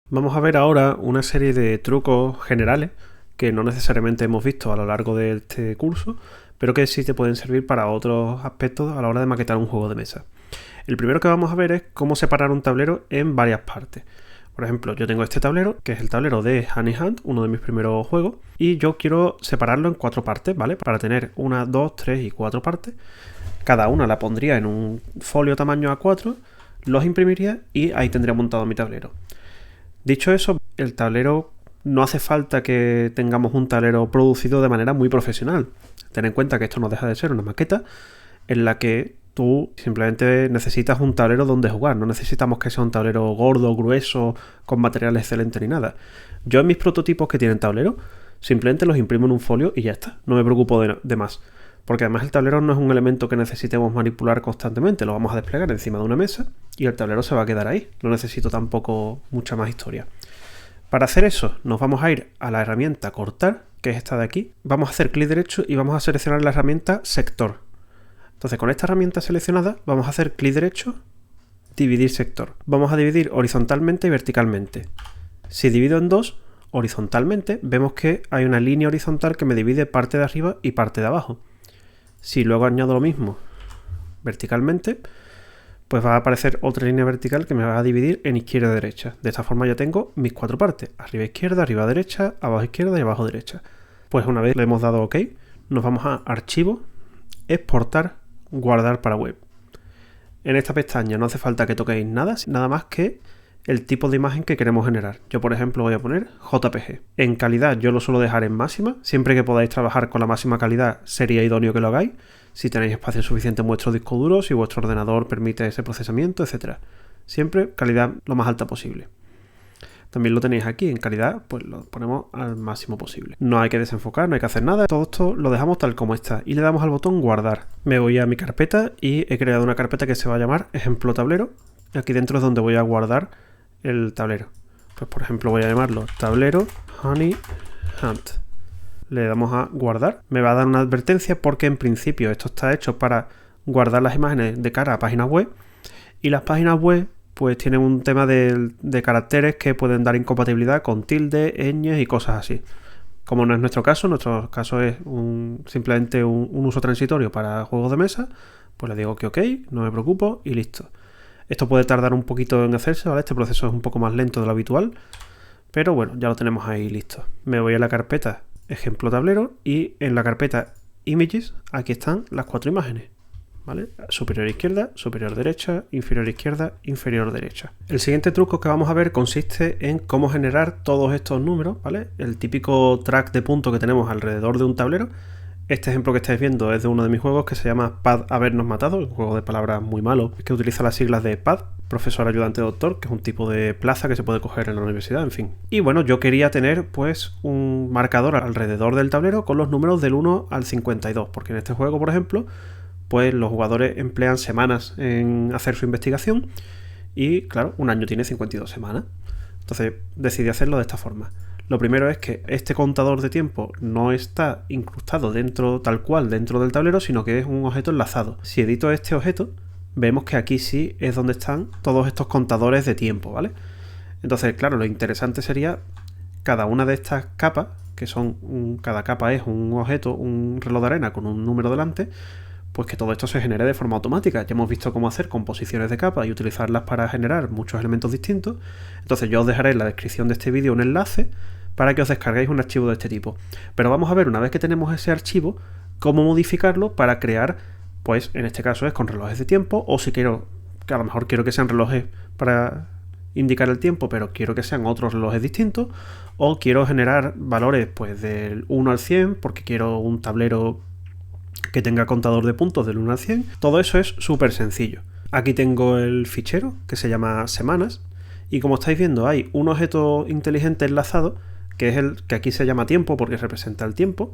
Vamos a ver ahora una serie de trucos generales que no necesariamente hemos visto a lo largo de este curso, pero que sí te pueden servir para otros aspectos a la hora de maquetar un juego de mesa. El primero que vamos a ver es cómo separar un tablero en varias partes. Por ejemplo, yo tengo este tablero, que es el tablero de Honey Hunt, uno de mis primeros juegos, y yo quiero separarlo en 4 partes, ¿vale? Para tener 1, 2, 3 y 4 partes. Cada una la pondría en un folio tamaño A4, los imprimiría y ahí tendría montado mi tablero. Dicho eso, el tablero no hace falta que tengamos un tablero producido de manera muy profesional. Ten en cuenta que esto no deja de ser una maqueta en la que tú simplemente necesitas un tablero donde jugar. No necesitamos que sea un tablero gordo, grueso, con material excelente ni nada. Yo en mis prototipos que tienen tablero, simplemente los imprimo en un folio y ya está. No me preocupo de más. Porque además el tablero no es un elemento que necesitemos manipular constantemente. Lo vamos a desplegar encima de una mesa y el tablero se va a quedar ahí. No necesito tampoco mucha más historia. Para hacer eso nos vamos a ir a la herramienta cortar, que es esta de aquí. Vamos a hacer clic derecho y vamos a seleccionar la herramienta sector. Entonces con esta herramienta seleccionada vamos a hacer clic derecho, dividir sector. Vamos a dividir horizontalmente y verticalmente. Si divido en dos, horizontalmente, vemos que hay una línea horizontal que me divide parte de arriba y parte de abajo. Si luego añado lo mismo verticalmente, pues va a aparecer otra línea vertical que me va a dividir en izquierda y derecha. De esta forma ya tengo mis 4 partes. Arriba izquierda, arriba derecha, abajo izquierda y abajo derecha. Pues una vez le hemos dado OK, nos vamos a Archivo, Exportar, Guardar para web. En esta pestaña no hace falta que toquéis nada más que el tipo de imagen que queremos generar. Yo, por ejemplo, voy a poner JPG. En calidad yo lo suelo dejar en máxima. Siempre que podáis trabajar con la máxima calidad sería idóneo que lo hagáis. Si tenéis espacio suficiente en vuestro disco duro, si vuestro ordenador permite ese procesamiento, etc. Siempre calidad lo más alta posible. También lo tenéis aquí en calidad, pues lo ponemos al máximo posible. No hay que desenfocar, no hay que hacer nada. Todo esto lo dejamos tal como está y le damos al botón guardar. Me voy a mi carpeta y he creado una carpeta que se va a llamar ejemplo tablero. Y aquí dentro es donde voy a guardar el tablero. Pues por ejemplo voy a llamarlo tablero Honey Hunt. Le damos a guardar. Me va a dar una advertencia porque en principio esto está hecho para guardar las imágenes de cara a páginas web y las páginas web pues tienen un tema de caracteres que pueden dar incompatibilidad con tilde, ñes y cosas así. Como no es nuestro caso es simplemente un uso transitorio para juegos de mesa, pues le digo que OK, no me preocupo y listo. Esto puede tardar un poquito en hacerse, ¿vale? Este proceso es un poco más lento de lo habitual, pero bueno, ya lo tenemos ahí listo. Me voy a la carpeta ejemplo tablero y en la carpeta images aquí están las 4 imágenes, ¿vale? Superior izquierda, superior derecha, inferior izquierda, inferior derecha. El siguiente truco que vamos a ver consiste en cómo generar todos estos números, ¿vale? El típico track de puntos que tenemos alrededor de un tablero. Este ejemplo que estáis viendo es de uno de mis juegos que se llama Pad Habernos Matado, un juego de palabras muy malo, que utiliza las siglas de PAD, profesor ayudante doctor, que es un tipo de plaza que se puede coger en la universidad, en fin. Y bueno, yo quería tener pues un marcador alrededor del tablero con los números del 1 al 52, porque en este juego, por ejemplo, pues los jugadores emplean semanas en hacer su investigación y claro, un año tiene 52 semanas. Entonces decidí hacerlo de esta forma. Lo primero es que este contador de tiempo no está incrustado tal cual dentro del tablero, sino que es un objeto enlazado. Si edito este objeto, vemos que aquí sí es donde están todos estos contadores de tiempo, ¿vale? Entonces, claro, lo interesante sería cada una de estas capas, que son cada capa es un objeto, un reloj de arena con un número delante, pues que todo esto se genere de forma automática. Ya hemos visto cómo hacer composiciones de capas y utilizarlas para generar muchos elementos distintos. Entonces yo os dejaré en la descripción de este vídeo un enlace para que os descarguéis un archivo de este tipo. Pero vamos a ver, una vez que tenemos ese archivo, cómo modificarlo para crear, pues en este caso es con relojes de tiempo, o si quiero, que a lo mejor quiero que sean relojes para indicar el tiempo, pero quiero que sean otros relojes distintos, o quiero generar valores pues del 1 al 100, porque quiero un tablero que tenga contador de puntos del 1 al 100. Todo eso es súper sencillo. Aquí tengo el fichero que se llama semanas y como estáis viendo hay un objeto inteligente enlazado que es el que aquí se llama tiempo porque representa el tiempo,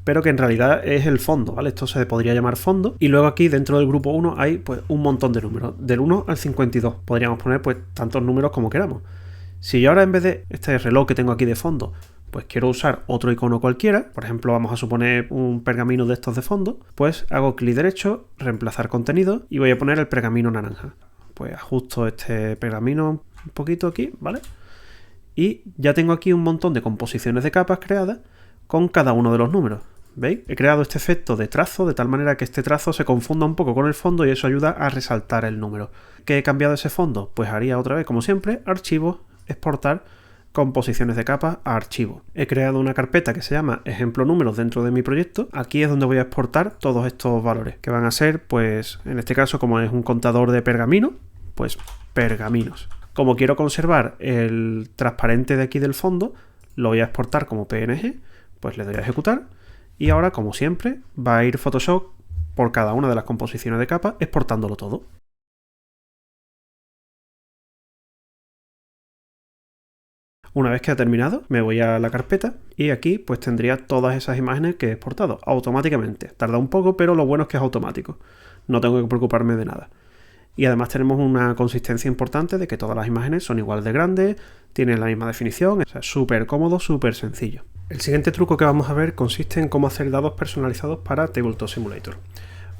pero que en realidad es el fondo, ¿vale? Esto se podría llamar fondo. Y luego aquí dentro del grupo 1 hay pues un montón de números, del 1 al 52. Podríamos poner pues tantos números como queramos. Si yo ahora en vez de este reloj que tengo aquí de fondo, pues quiero usar otro icono cualquiera, por ejemplo vamos a suponer un pergamino de estos de fondo, pues hago clic derecho, reemplazar contenido y voy a poner el pergamino naranja. Pues ajusto este pergamino un poquito aquí, ¿vale? Y ya tengo aquí un montón de composiciones de capas creadas con cada uno de los números. ¿Veis? He creado este efecto de trazo de tal manera que este trazo se confunda un poco con el fondo y eso ayuda a resaltar el número. ¿Qué he cambiado ese fondo? Pues haría otra vez, como siempre, archivo, exportar, composiciones de capas a archivo. He creado una carpeta que se llama ejemplo números dentro de mi proyecto. Aquí es donde voy a exportar todos estos valores, que van a ser, pues, en este caso, como es un contador de pergamino, pues pergaminos. Como quiero conservar el transparente de aquí del fondo, lo voy a exportar como PNG, pues le doy a ejecutar. Y ahora, como siempre, va a ir Photoshop por cada una de las composiciones de capa, exportándolo todo. Una vez que ha terminado, me voy a la carpeta y aquí pues tendría todas esas imágenes que he exportado automáticamente. Tarda un poco, pero lo bueno es que es automático. No tengo que preocuparme de nada. Y además tenemos una consistencia importante de que todas las imágenes son igual de grandes, tienen la misma definición, o sea, súper cómodo, súper sencillo. El siguiente truco que vamos a ver consiste en cómo hacer dados personalizados para Tabletop Simulator.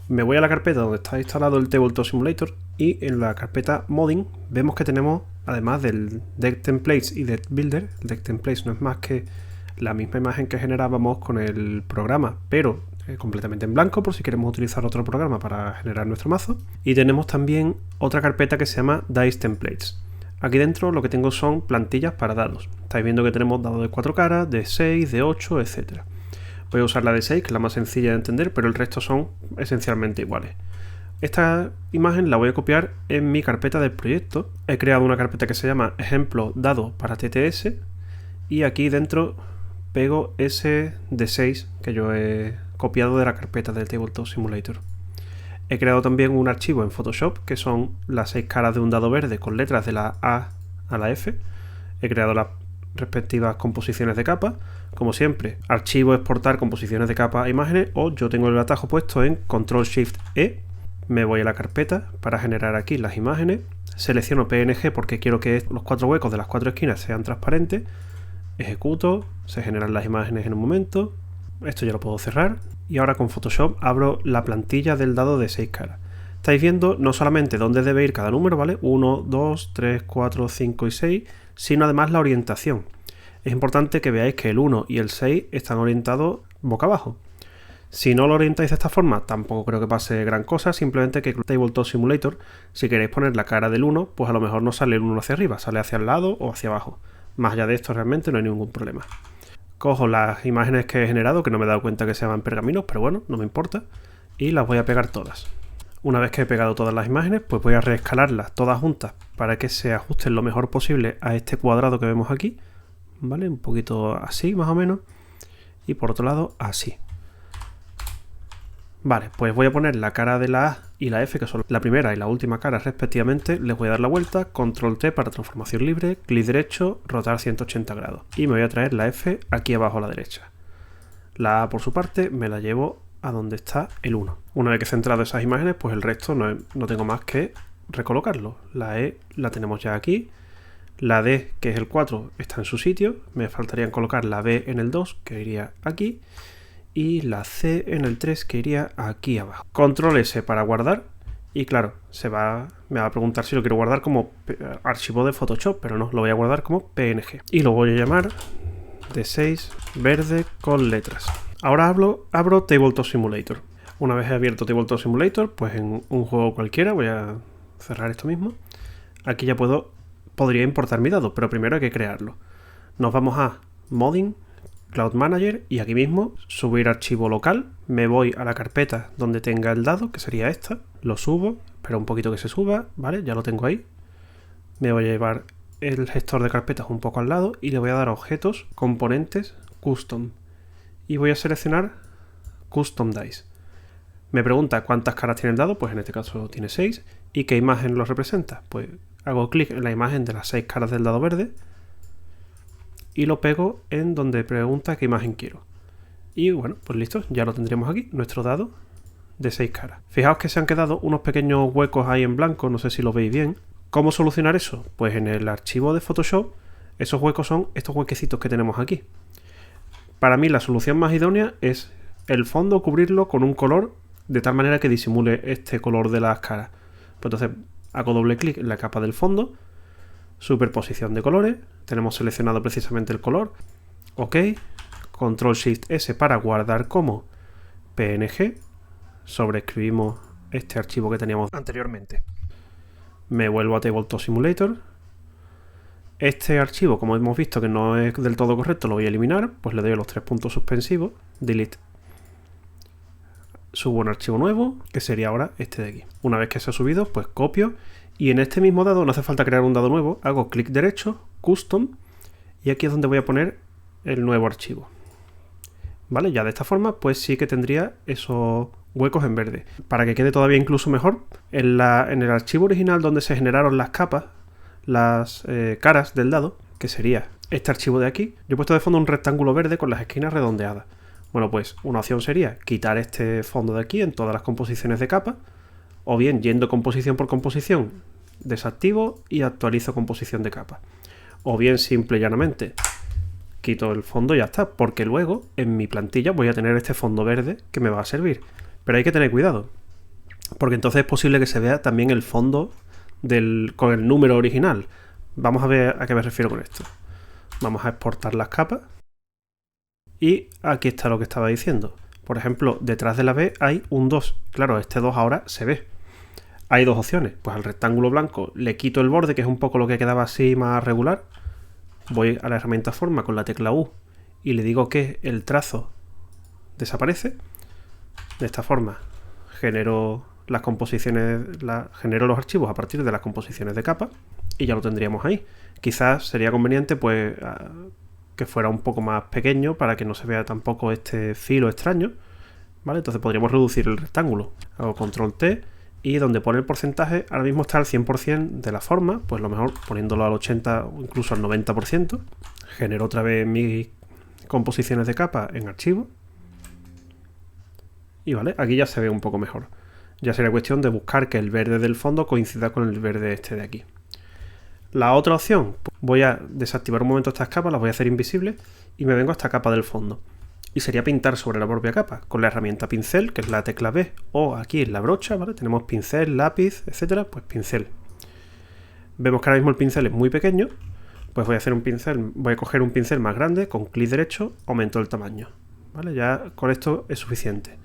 Me voy a la carpeta donde está instalado el Tabletop Simulator y en la carpeta Modding vemos que tenemos, además del Deck Templates y Deck Builder, el Deck Templates no es más que la misma imagen que generábamos con el programa, pero completamente en blanco por si queremos utilizar otro programa para generar nuestro mazo. Y tenemos también otra carpeta que se llama Dice Templates. Aquí dentro lo que tengo son plantillas para dados. Estáis viendo que tenemos dados de 4 caras, de 6, de 8, etc. Voy a usar la de 6, que es la más sencilla de entender, pero el resto son esencialmente iguales. Esta imagen la voy a copiar en mi carpeta del proyecto. He creado una carpeta que se llama ejemplo dado para TTS y aquí dentro pego ese de 6 que yo he copiado de la carpeta del Tabletop Simulator. He creado también un archivo en Photoshop que son las 6 caras de un dado verde con letras de la A a la F. He creado las respectivas composiciones de capa. Como siempre, archivo, exportar composiciones de capa a imágenes, o yo tengo el atajo puesto en Control-Shift-E. Me voy a la carpeta para generar aquí las imágenes. Selecciono PNG porque quiero que los 4 huecos de las 4 esquinas sean transparentes. Ejecuto, se generan las imágenes en un momento. Esto ya lo puedo cerrar. Y ahora con Photoshop abro la plantilla del dado de 6 caras. Estáis viendo no solamente dónde debe ir cada número, ¿vale? 1, 2, 3, 4, 5 y 6, sino además la orientación. Es importante que veáis que el 1 y el 6 están orientados boca abajo. Si no lo orientáis de esta forma, tampoco creo que pase gran cosa, simplemente que con Tabletop Simulator, si queréis poner la cara del 1, pues a lo mejor no sale el 1 hacia arriba, sale hacia el lado o hacia abajo. Más allá de esto realmente no hay ningún problema. Cojo las imágenes que he generado, que no me he dado cuenta que se llaman pergaminos, pero bueno, no me importa, y las voy a pegar todas. Una vez que he pegado todas las imágenes, pues voy a reescalarlas todas juntas para que se ajusten lo mejor posible a este cuadrado que vemos aquí, ¿vale? Un poquito así más o menos, y por otro lado así. Vale, pues voy a poner la cara de la A y la F, que son la primera y la última cara respectivamente. Les voy a dar la vuelta, Control T para transformación libre, clic derecho, rotar 180 grados. Y me voy a traer la F aquí abajo a la derecha. La A por su parte me la llevo a donde está el 1. Una vez que he centrado esas imágenes, pues el resto no tengo más que recolocarlo. La E la tenemos ya aquí. La D, que es el 4, está en su sitio. Me faltaría colocar la B en el 2, que iría aquí. Y la C en el 3, que iría aquí abajo. Control S para guardar. Y claro, me va a preguntar si lo quiero guardar como archivo de Photoshop, pero no, lo voy a guardar como PNG. Y lo voy a llamar D6 verde con letras. Ahora abro Tabletop Simulator. Una vez he abierto Tabletop Simulator, pues en un juego cualquiera, voy a cerrar esto mismo. Aquí ya podría importar mi dado, pero primero hay que crearlo. Nos vamos a Modding, Cloud Manager, y aquí mismo subir archivo local. Me voy a la carpeta donde tenga el dado, que sería esta. Lo subo, espero un poquito que se suba, ¿vale? Ya lo tengo ahí. Me voy a llevar el gestor de carpetas un poco al lado y le voy a dar a objetos, componentes, custom. Y voy a seleccionar Custom Dice. Me pregunta cuántas caras tiene el dado, pues en este caso tiene 6. ¿Y qué imagen lo representa? Pues hago clic en la imagen de las 6 caras del dado verde y lo pego en donde pregunta qué imagen quiero. Y bueno, pues listo, ya lo tendríamos aquí, nuestro dado de 6 caras. Fijaos que se han quedado unos pequeños huecos ahí en blanco, no sé si lo veis bien. ¿Cómo solucionar eso? Pues en el archivo de Photoshop, esos huecos son estos huequecitos que tenemos aquí. Para mí la solución más idónea es el fondo cubrirlo con un color de tal manera que disimule este color de las caras. Pues entonces hago doble clic en la capa del fondo, superposición de colores, tenemos seleccionado precisamente el color, ok, control shift S para guardar como PNG, sobreescribimos este archivo que teníamos anteriormente. Me vuelvo a Tabletop Simulator. Este archivo, como hemos visto que no es del todo correcto, lo voy a eliminar, pues le doy a los 3 puntos suspensivos, delete. Subo un archivo nuevo, que sería ahora este de aquí. Una vez que se ha subido, pues copio, y en este mismo dado, no hace falta crear un dado nuevo, hago clic derecho, custom, y aquí es donde voy a poner el nuevo archivo. ¿Vale? Ya de esta forma, pues sí que tendría esos huecos en verde. Para que quede todavía incluso mejor, en el archivo original donde se generaron las capas, las caras del dado, que sería este archivo de aquí, yo he puesto de fondo un rectángulo verde con las esquinas redondeadas. Bueno, pues una opción sería quitar este fondo de aquí en todas las composiciones de capa, o bien yendo composición por composición, desactivo y actualizo composición de capa. O bien simple y llanamente quito el fondo y ya está, porque luego en mi plantilla voy a tener este fondo verde que me va a servir. Pero hay que tener cuidado, porque entonces es posible que se vea también el fondo con el número original. Vamos a ver a qué me refiero con esto. Vamos a exportar las capas. Y aquí está lo que estaba diciendo. Por ejemplo, detrás de la B hay un 2. Claro, este 2 ahora se ve. Hay dos opciones. Pues al rectángulo blanco le quito el borde, que es un poco lo que quedaba así más regular. Voy a la herramienta forma con la tecla U y le digo que el trazo desaparece. De esta forma genero las composiciones, genero los archivos a partir de las composiciones de capa y ya lo tendríamos ahí. Quizás sería conveniente pues que fuera un poco más pequeño para que no se vea tampoco este filo extraño, ¿vale? Entonces podríamos reducir el rectángulo. Hago control T y donde pone el porcentaje ahora mismo está al 100% de la forma, pues lo mejor poniéndolo al 80 o incluso al 90%. Genero otra vez mis composiciones de capa en archivo. Y vale, aquí ya se ve un poco mejor. Ya sería cuestión de buscar que el verde del fondo coincida con el verde este de aquí. La otra opción, voy a desactivar un momento estas capas, las voy a hacer invisibles y me vengo a esta capa del fondo. Y sería pintar sobre la propia capa, con la herramienta pincel, que es la tecla B, o aquí en la brocha, ¿vale? Tenemos pincel, lápiz, etcétera, pues pincel. Vemos que ahora mismo el pincel es muy pequeño, pues voy a hacer un pincel, voy a coger un pincel más grande, con clic derecho, aumento el tamaño, ¿vale? Ya con esto es suficiente.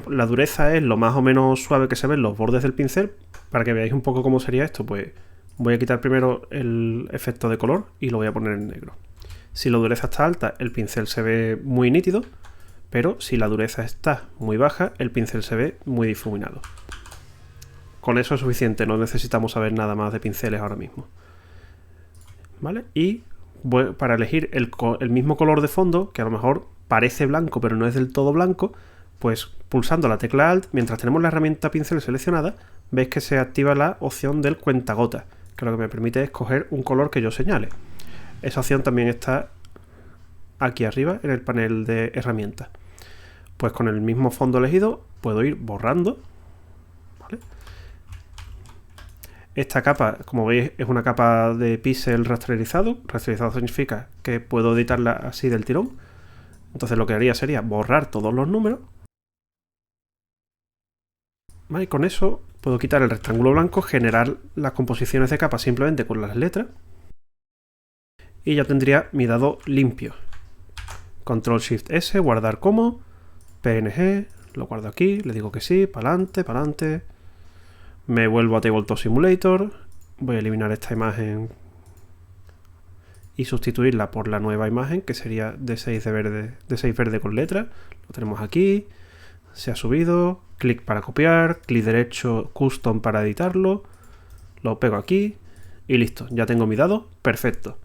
La dureza es lo más o menos suave que se ven los bordes del pincel. Para que veáis un poco cómo sería esto, pues voy a quitar primero el efecto de color y lo voy a poner en negro. Si la dureza está alta, el pincel se ve muy nítido, pero si la dureza está muy baja, el pincel se ve muy difuminado. Con eso es suficiente, no necesitamos saber nada más de pinceles ahora mismo. ¿Vale? Y para elegir el mismo color de fondo, que a lo mejor parece blanco pero no es del todo blanco, pues pulsando la tecla Alt, mientras tenemos la herramienta pincel seleccionada, veis que se activa la opción del cuentagotas, que lo que me permite es escoger un color que yo señale. Esa opción también está aquí arriba en el panel de herramientas. Pues con el mismo fondo elegido puedo ir borrando, ¿vale? Esta capa, como veis, es una capa de píxel rasterizado. Rasterizado significa que puedo editarla así del tirón. Entonces lo que haría sería borrar todos los números. ¿Vale? Y con eso puedo quitar el rectángulo blanco, generar las composiciones de capa simplemente con las letras y ya tendría mi dado limpio. Control Shift S, guardar como, PNG, lo guardo aquí, le digo que sí, para adelante. Me vuelvo a Tabletop Simulator, voy a eliminar esta imagen y sustituirla por la nueva imagen que sería D6 verde con letra. Lo tenemos aquí, se ha subido, clic para copiar, clic derecho, custom para editarlo, lo pego aquí y listo, ya tengo mi dado perfecto.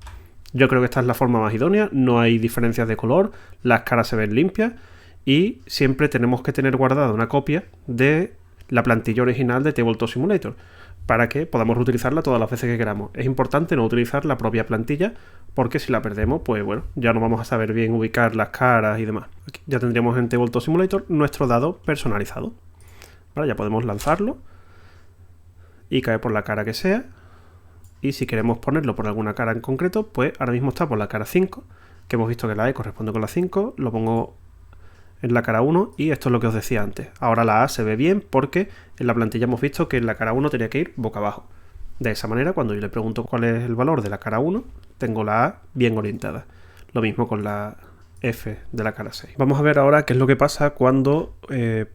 Yo creo que esta es la forma más idónea, no hay diferencias de color, las caras se ven limpias y siempre tenemos que tener guardada una copia de la plantilla original de Tabletop Simulator para que podamos reutilizarla todas las veces que queramos. Es importante no utilizar la propia plantilla porque si la perdemos, pues bueno, ya no vamos a saber bien ubicar las caras y demás. Aquí ya tendríamos en Tabletop Simulator nuestro dado personalizado. Vale, ya podemos lanzarlo y cae por la cara que sea. Y si queremos ponerlo por alguna cara en concreto, pues ahora mismo está por la cara 5, que hemos visto que la E corresponde con la 5, lo pongo en la cara 1 y esto es lo que os decía antes. Ahora la A se ve bien porque en la plantilla hemos visto que en la cara 1 tenía que ir boca abajo. De esa manera, cuando yo le pregunto cuál es el valor de la cara 1, tengo la A bien orientada. Lo mismo con la F de la cara 6. Vamos a ver ahora qué es lo que pasa cuando,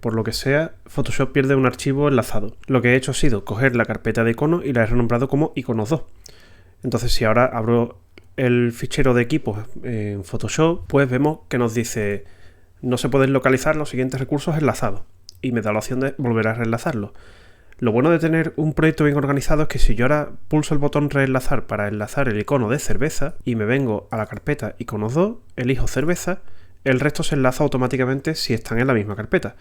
por lo que sea, Photoshop pierde un archivo enlazado. Lo que he hecho ha sido coger la carpeta de iconos y la he renombrado como iconos 2. Entonces, si ahora abro el fichero de equipos en Photoshop, pues vemos que nos dice no se pueden localizar los siguientes recursos enlazados y me da la opción de volver a reenlazarlo. Lo bueno de tener un proyecto bien organizado es que si yo ahora pulso el botón reenlazar para enlazar el icono de cerveza y me vengo a la carpeta iconos 2, elijo cerveza, el resto se enlaza automáticamente si están en la misma carpeta,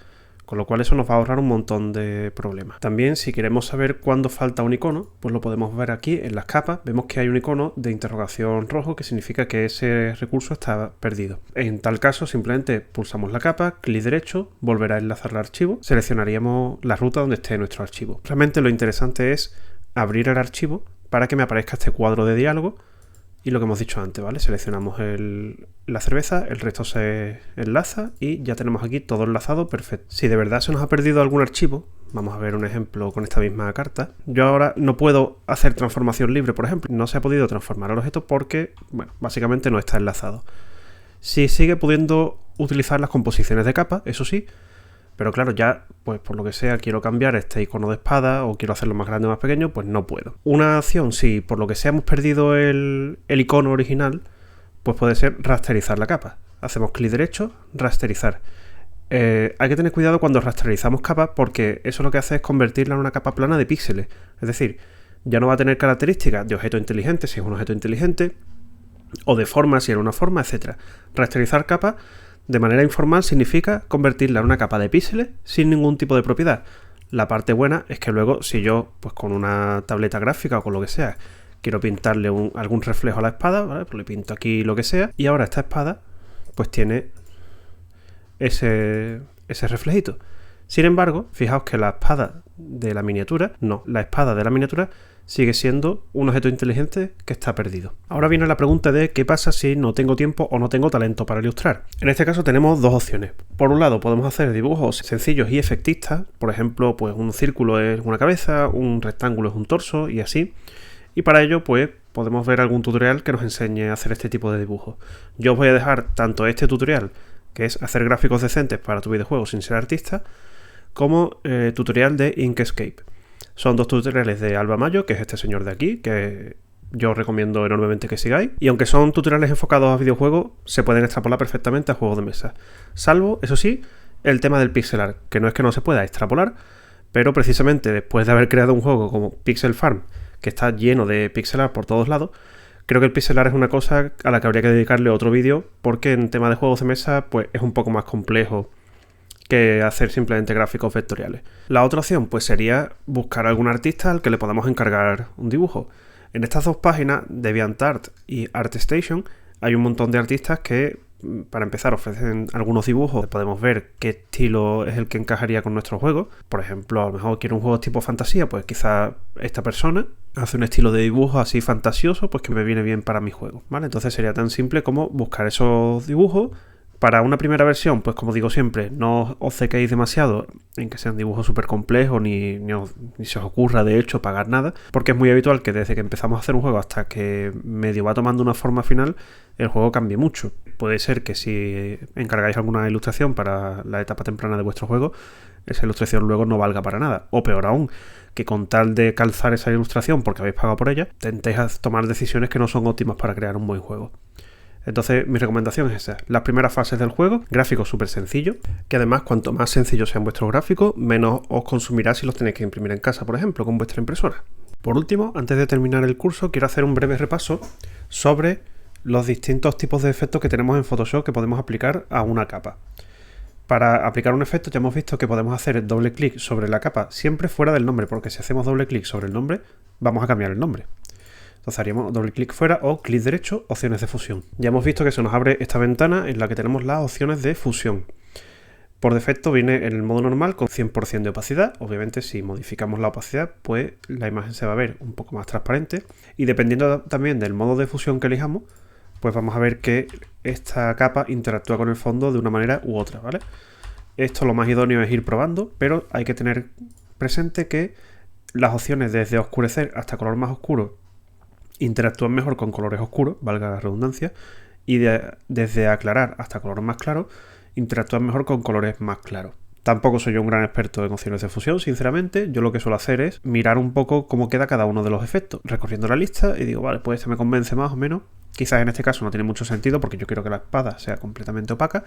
con lo cual eso nos va a ahorrar un montón de problemas. También, si queremos saber cuándo falta un icono, pues lo podemos ver aquí en las capas. Vemos que hay un icono de interrogación rojo que significa que ese recurso está perdido. En tal caso, simplemente pulsamos la capa, clic derecho, volver a enlazar el archivo, seleccionaríamos la ruta donde esté nuestro archivo. Realmente lo interesante es abrir el archivo para que me aparezca este cuadro de diálogo. Y lo que hemos dicho antes, ¿vale? Seleccionamos la cerveza, el resto se enlaza y ya tenemos aquí todo enlazado perfecto. Si de verdad se nos ha perdido algún archivo, vamos a ver un ejemplo con esta misma carta. Yo ahora no puedo hacer transformación libre, por ejemplo. No se ha podido transformar el objeto porque, bueno, básicamente no está enlazado. Sí sigue pudiendo utilizar las composiciones de capa, eso sí. Pero claro, ya, pues por lo que sea, quiero cambiar este icono de espada o quiero hacerlo más grande o más pequeño, pues no puedo. Una acción, si por lo que sea hemos perdido el icono original, pues puede ser rasterizar la capa. Hacemos clic derecho, rasterizar. Hay que tener cuidado cuando rasterizamos capas porque eso lo que hace es convertirla en una capa plana de píxeles. Es decir, ya no va a tener características de objeto inteligente si es un objeto inteligente, o de forma si era una forma, etc. Rasterizar capa de manera informal significa convertirla en una capa de píxeles sin ningún tipo de propiedad. La parte buena es que luego, si yo, pues con una tableta gráfica o con lo que sea, quiero pintarle algún reflejo a la espada, ¿vale? Pues le pinto aquí lo que sea, y ahora esta espada, pues tiene ese reflejito. Sin embargo, fijaos que la espada de la miniatura sigue siendo un objeto inteligente que está perdido. Ahora viene la pregunta de qué pasa si no tengo tiempo o no tengo talento para ilustrar. En este caso tenemos dos opciones. Por un lado podemos hacer dibujos sencillos y efectistas, por ejemplo, pues un círculo es una cabeza, un rectángulo es un torso y así. Y para ello pues podemos ver algún tutorial que nos enseñe a hacer este tipo de dibujos. Yo os voy a dejar tanto este tutorial, que es hacer gráficos decentes para tu videojuego sin ser artista, como tutorial de Inkscape. Son dos tutoriales de Alba Mayo, que es este señor de aquí, que yo os recomiendo enormemente que sigáis. Y aunque son tutoriales enfocados a videojuegos, se pueden extrapolar perfectamente a juegos de mesa. Salvo, eso sí, el tema del pixel art, que no es que no se pueda extrapolar, pero precisamente después de haber creado un juego como Pixel Farm, que está lleno de pixel art por todos lados, creo que el pixel art es una cosa a la que habría que dedicarle otro vídeo, porque en tema de juegos de mesa pues es un poco más complejo que hacer simplemente gráficos vectoriales. La otra opción pues sería buscar a algún artista al que le podamos encargar un dibujo. En estas dos páginas, DeviantArt y ArtStation, hay un montón de artistas que, para empezar, ofrecen algunos dibujos. Podemos ver qué estilo es el que encajaría con nuestro juego. Por ejemplo, a lo mejor quiero un juego tipo fantasía, pues quizá esta persona hace un estilo de dibujo así fantasioso, pues que me viene bien para mi juego, ¿vale? Entonces sería tan simple como buscar esos dibujos. Para una primera versión, pues como digo siempre, no os cequéis demasiado en que sean dibujos súper complejos, ni se os ocurra de hecho pagar nada, porque es muy habitual que desde que empezamos a hacer un juego hasta que medio va tomando una forma final, el juego cambie mucho. Puede ser que si encargáis alguna ilustración para la etapa temprana de vuestro juego, esa ilustración luego no valga para nada. O peor aún, que con tal de calzar esa ilustración porque habéis pagado por ella, tentéis tomar decisiones que no son óptimas para crear un buen juego. Entonces mi recomendación es esa. Las primeras fases del juego, gráficos súper sencillos, que además cuanto más sencillos sean vuestros gráficos, menos os consumirá si los tenéis que imprimir en casa, por ejemplo, con vuestra impresora. Por último, antes de terminar el curso, quiero hacer un breve repaso sobre los distintos tipos de efectos que tenemos en Photoshop que podemos aplicar a una capa. Para aplicar un efecto ya hemos visto que podemos hacer doble clic sobre la capa siempre fuera del nombre, porque si hacemos doble clic sobre el nombre, vamos a cambiar el nombre. Entonces haríamos doble clic fuera o clic derecho, opciones de fusión. Ya hemos visto que se nos abre esta ventana en la que tenemos las opciones de fusión. Por defecto viene en el modo normal con 100% de opacidad. Obviamente si modificamos la opacidad, pues la imagen se va a ver un poco más transparente. Y dependiendo también del modo de fusión que elijamos, pues vamos a ver que esta capa interactúa con el fondo de una manera u otra, ¿vale? Esto lo más idóneo es ir probando, pero hay que tener presente que Las opciones desde oscurecer hasta color más oscuro interactúan mejor con colores oscuros, valga la redundancia, y desde aclarar hasta color más claro interactúan mejor con colores más claros. Tampoco soy yo un gran experto en opciones de fusión, sinceramente. Yo lo que suelo hacer es mirar un poco cómo queda cada uno de los efectos, recorriendo la lista y digo, vale, pues este me convence más o menos. Quizás en este caso no tiene mucho sentido porque yo quiero que la espada sea completamente opaca,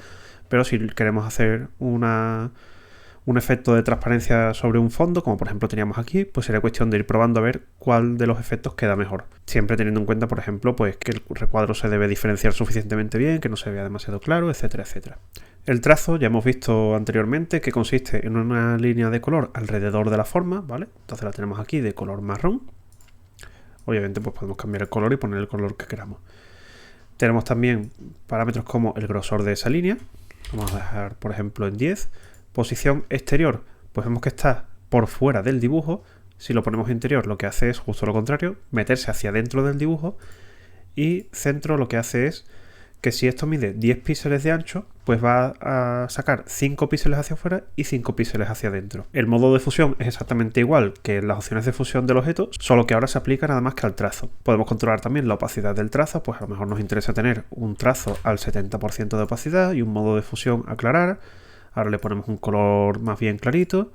pero si queremos hacer un efecto de transparencia sobre un fondo, como por ejemplo teníamos aquí, pues sería cuestión de ir probando a ver cuál de los efectos queda mejor. Siempre teniendo en cuenta, por ejemplo, pues que el recuadro se debe diferenciar suficientemente bien, que no se vea demasiado claro, etcétera, etcétera. El trazo ya hemos visto anteriormente que consiste en una línea de color alrededor de la forma, ¿vale? Entonces la tenemos aquí de color marrón. Obviamente pues podemos cambiar el color y poner el color que queramos. Tenemos también parámetros como el grosor de esa línea. Vamos a dejar, por ejemplo, en 10. Posición exterior, pues vemos que está por fuera del dibujo. Si lo ponemos interior, lo que hace es justo lo contrario, meterse hacia dentro del dibujo. Y centro lo que hace es que si esto mide 10 píxeles de ancho, pues va a sacar 5 píxeles hacia afuera y 5 píxeles hacia adentro. El modo de fusión es exactamente igual que en las opciones de fusión de los objetos, solo que ahora se aplica nada más que al trazo. Podemos controlar también la opacidad del trazo, pues a lo mejor nos interesa tener un trazo al 70% de opacidad y un modo de fusión aclarar. Ahora le ponemos un color más bien clarito.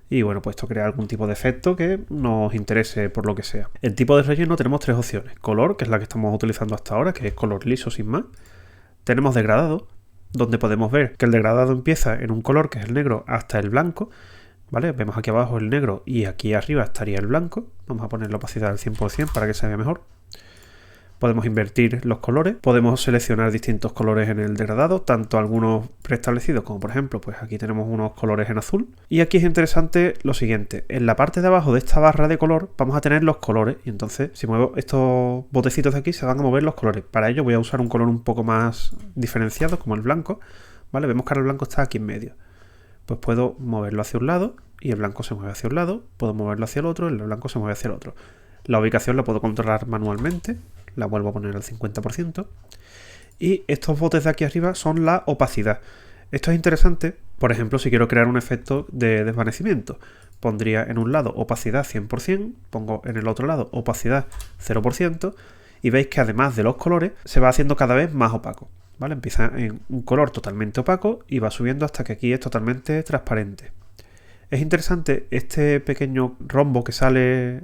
Y bueno, pues esto crea algún tipo de efecto que nos interese por lo que sea. En tipo de relleno tenemos tres opciones. Color, que es la que estamos utilizando hasta ahora, que es color liso sin más. Tenemos degradado, donde podemos ver que el degradado empieza en un color que es el negro hasta el blanco. ¿Vale? Vemos aquí abajo el negro y aquí arriba estaría el blanco. Vamos a poner la opacidad al 100% para que se vea mejor. Podemos invertir los colores, podemos seleccionar distintos colores en el degradado, tanto algunos preestablecidos como por ejemplo, pues aquí tenemos unos colores en azul. Y aquí es interesante lo siguiente, en la parte de abajo de esta barra de color vamos a tener los colores y entonces si muevo estos botecitos de aquí se van a mover los colores. Para ello voy a usar un color un poco más diferenciado como el blanco, ¿vale? Vemos que ahora el blanco está aquí en medio. Pues puedo moverlo hacia un lado y el blanco se mueve hacia un lado, puedo moverlo hacia el otro y el blanco se mueve hacia el otro. La ubicación la puedo controlar manualmente. La vuelvo a poner al 50%. Y estos botes de aquí arriba son la opacidad. Esto es interesante, por ejemplo, si quiero crear un efecto de desvanecimiento. Pondría en un lado opacidad 100%, pongo en el otro lado opacidad 0%, y veis que además de los colores, se va haciendo cada vez más opaco. ¿Vale? Empieza en un color totalmente opaco y va subiendo hasta que aquí es totalmente transparente. Es interesante este pequeño rombo que sale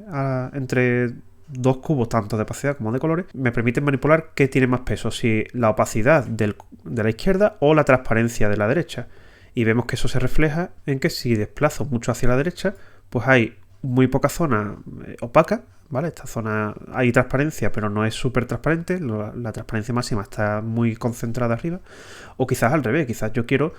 entre dos cubos, tanto de opacidad como de colores, me permiten manipular qué tiene más peso, si la opacidad de la izquierda o la transparencia de la derecha. Y vemos que eso se refleja en que si desplazo mucho hacia la derecha, pues hay muy poca zona opaca, ¿vale? Esta zona hay transparencia, pero no es súper transparente, la transparencia máxima está muy concentrada arriba. O quizás al revés, quizás yo quiero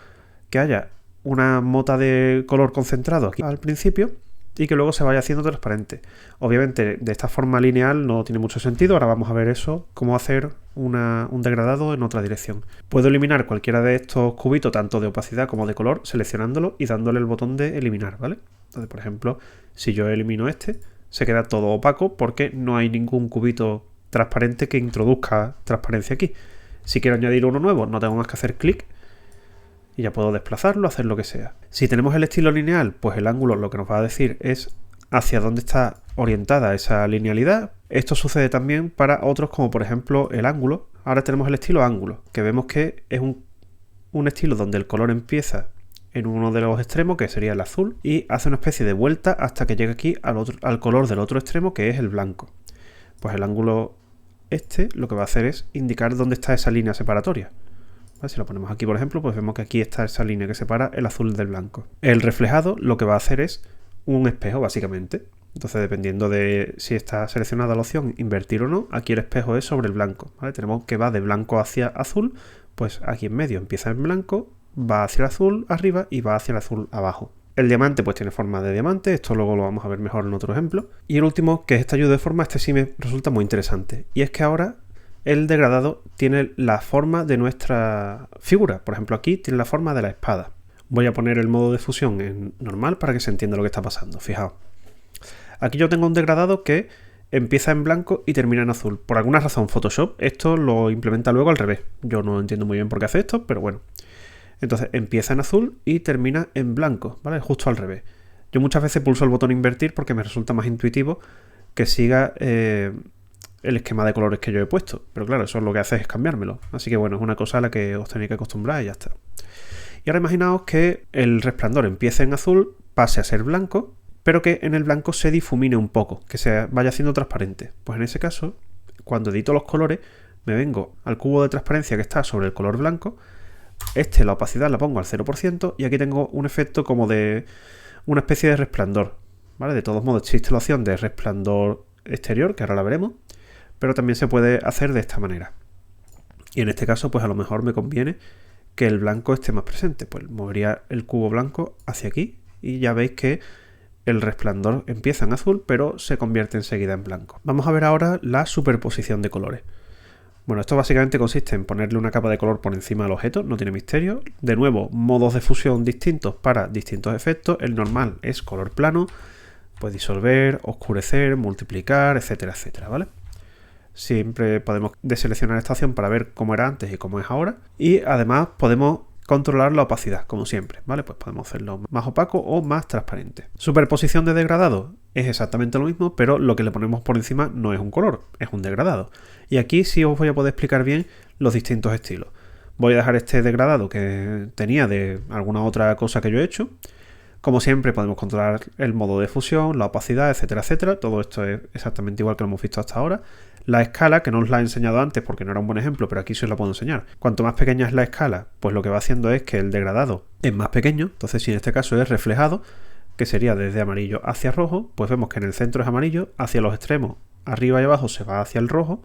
que haya una mota de color concentrado aquí al principio y que luego se vaya haciendo transparente. Obviamente de esta forma lineal no tiene mucho sentido, ahora vamos a ver eso, cómo hacer un degradado en otra dirección. Puedo eliminar cualquiera de estos cubitos, tanto de opacidad como de color, seleccionándolo y dándole el botón de eliminar, ¿vale? Entonces, por ejemplo, si yo elimino este, se queda todo opaco porque no hay ningún cubito transparente que introduzca transparencia aquí. Si quiero añadir uno nuevo, no tengo más que hacer clic y ya puedo desplazarlo, hacer lo que sea. Si tenemos el estilo lineal, pues el ángulo lo que nos va a decir es hacia dónde está orientada esa linealidad. Esto sucede también para otros como por ejemplo el ángulo. Ahora tenemos el estilo ángulo, que vemos que es un estilo donde el color empieza en uno de los extremos, que sería el azul, y hace una especie de vuelta hasta que llega aquí al color del otro extremo, que es el blanco. Pues el ángulo lo que va a hacer es indicar dónde está esa línea separatoria. Si lo ponemos aquí, por ejemplo, pues vemos que aquí está esa línea que separa el azul del blanco. El reflejado lo que va a hacer es un espejo, básicamente. Entonces, dependiendo de si está seleccionada la opción invertir o no, aquí el espejo es sobre el blanco, ¿vale? Tenemos que va de blanco hacia azul, pues aquí en medio empieza en blanco, va hacia el azul arriba y va hacia el azul abajo. El diamante pues tiene forma de diamante, esto luego lo vamos a ver mejor en otro ejemplo. Y el último, que es este ayuda de forma, este sí me resulta muy interesante. Y es que ahora el degradado tiene la forma de nuestra figura. Por ejemplo, aquí tiene la forma de la espada. Voy a poner el modo de fusión en normal para que se entienda lo que está pasando. Fijaos. Aquí yo tengo un degradado que empieza en blanco y termina en azul. Por alguna razón Photoshop esto lo implementa luego al revés. Yo no entiendo muy bien por qué hace esto, pero bueno. Entonces empieza en azul y termina en blanco, ¿vale? Justo al revés. Yo muchas veces pulso el botón invertir porque me resulta más intuitivo que siga el esquema de colores que yo he puesto. Pero claro, eso lo que hace es cambiármelo. Así que bueno, es una cosa a la que os tenéis que acostumbrar y ya está. Y ahora imaginaos que el resplandor empiece en azul, pase a ser blanco, pero que en el blanco se difumine un poco, que se vaya haciendo transparente. Pues en ese caso, cuando edito los colores, me vengo al cubo de transparencia que está sobre el color blanco, la opacidad la pongo al 0% y aquí tengo un efecto como de una especie de resplandor, ¿vale? De todos modos existe la opción de resplandor exterior, que ahora la veremos, pero también se puede hacer de esta manera. Y en este caso, pues a lo mejor me conviene que el blanco esté más presente. Pues movería el cubo blanco hacia aquí y ya veis que el resplandor empieza en azul, pero se convierte enseguida en blanco. Vamos a ver ahora la superposición de colores. Bueno, esto básicamente consiste en ponerle una capa de color por encima del objeto, no tiene misterio. De nuevo, modos de fusión distintos para distintos efectos. El normal es color plano, pues disolver, oscurecer, multiplicar, etcétera, etcétera, ¿vale? Siempre podemos deseleccionar esta opción para ver cómo era antes y cómo es ahora. Y además podemos controlar la opacidad, como siempre, ¿vale? Pues podemos hacerlo más opaco o más transparente. Superposición de degradado es exactamente lo mismo, pero lo que le ponemos por encima no es un color, es un degradado. Y aquí sí os voy a poder explicar bien los distintos estilos. Voy a dejar este degradado que tenía de alguna otra cosa que yo he hecho. Como siempre podemos controlar el modo de fusión, la opacidad, etcétera, etcétera. Todo esto es exactamente igual que lo hemos visto hasta ahora. La escala, que no os la he enseñado antes porque no era un buen ejemplo, pero aquí sí os la puedo enseñar. Cuanto más pequeña es la escala, pues lo que va haciendo es que el degradado es más pequeño. Entonces, si en este caso es reflejado, que sería desde amarillo hacia rojo, pues vemos que en el centro es amarillo, hacia los extremos, arriba y abajo se va hacia el rojo.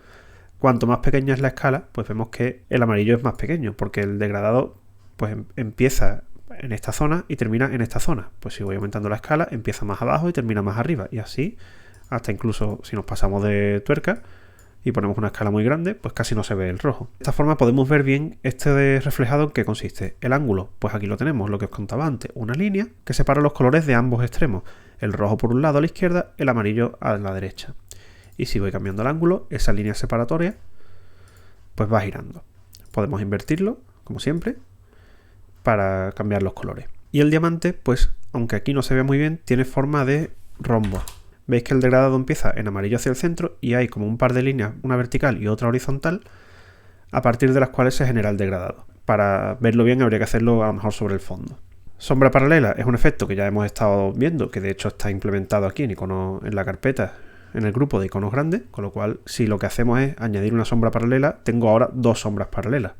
Cuanto más pequeña es la escala, pues vemos que el amarillo es más pequeño, porque el degradado pues empieza en esta zona y termina en esta zona. Pues si voy aumentando la escala, empieza más abajo y termina más arriba. Y así, hasta incluso si nos pasamos de tuerca y ponemos una escala muy grande, pues casi no se ve el rojo. De esta forma podemos ver bien este de reflejado en qué consiste. El ángulo, pues aquí lo tenemos, lo que os contaba antes, una línea que separa los colores de ambos extremos. El rojo por un lado a la izquierda, el amarillo a la derecha. Y si voy cambiando el ángulo, esa línea separatoria pues va girando. Podemos invertirlo, como siempre, para cambiar los colores. Y el diamante, pues aunque aquí no se ve muy bien, tiene forma de rombo. Veis que el degradado empieza en amarillo hacia el centro y hay como un par de líneas, una vertical y otra horizontal, a partir de las cuales se genera el degradado. Para verlo bien habría que hacerlo a lo mejor sobre el fondo. Sombra paralela es un efecto que ya hemos estado viendo, que de hecho está implementado aquí en la carpeta, en el grupo de iconos grandes, con lo cual si lo que hacemos es añadir una sombra paralela, tengo ahora dos sombras paralelas.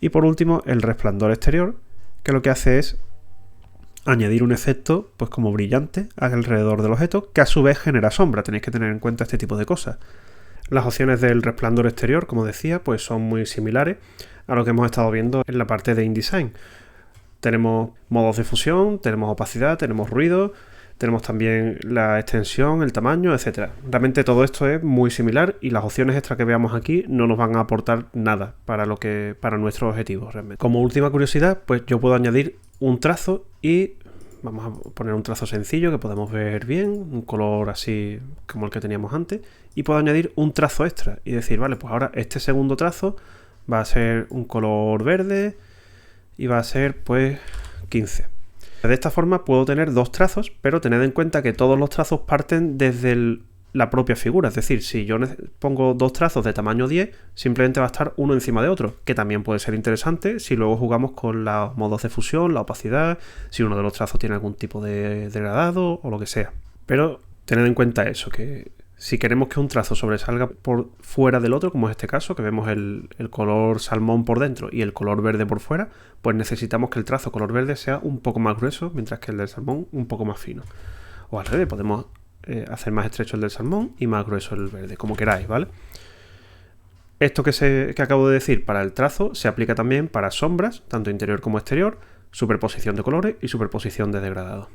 Y por último, el resplandor exterior, que lo que hace es añadir un efecto pues como brillante alrededor del objeto, que a su vez genera sombra. Tenéis que tener en cuenta este tipo de cosas. Las opciones del resplandor exterior, como decía, pues son muy similares a lo que hemos estado viendo en la parte de InDesign. Tenemos modos de fusión, tenemos opacidad, tenemos ruido, tenemos también la extensión, el tamaño, etc. Realmente todo esto es muy similar y las opciones extra que veamos aquí no nos van a aportar nada para nuestro objetivo realmente. Como última curiosidad, pues yo puedo añadir un trazo y vamos a poner un trazo sencillo que podemos ver bien, un color así como el que teníamos antes, y puedo añadir un trazo extra y decir, vale, pues ahora este segundo trazo va a ser un color verde y va a ser pues 15. De esta forma puedo tener dos trazos, pero tened en cuenta que todos los trazos parten desde la propia figura. Es decir, si yo pongo dos trazos de tamaño 10, simplemente va a estar uno encima de otro, que también puede ser interesante si luego jugamos con los modos de fusión, la opacidad, si uno de los trazos tiene algún tipo de degradado o lo que sea. Pero tened en cuenta eso, que si queremos que un trazo sobresalga por fuera del otro, como es este caso, que vemos el color salmón por dentro y el color verde por fuera, pues necesitamos que el trazo color verde sea un poco más grueso, mientras que el del salmón un poco más fino. O al revés, podemos hacer más estrecho el del salmón y más grueso el verde, como queráis, ¿vale? Esto que acabo de decir para el trazo se aplica también para sombras, tanto interior como exterior, superposición de colores y superposición de degradado.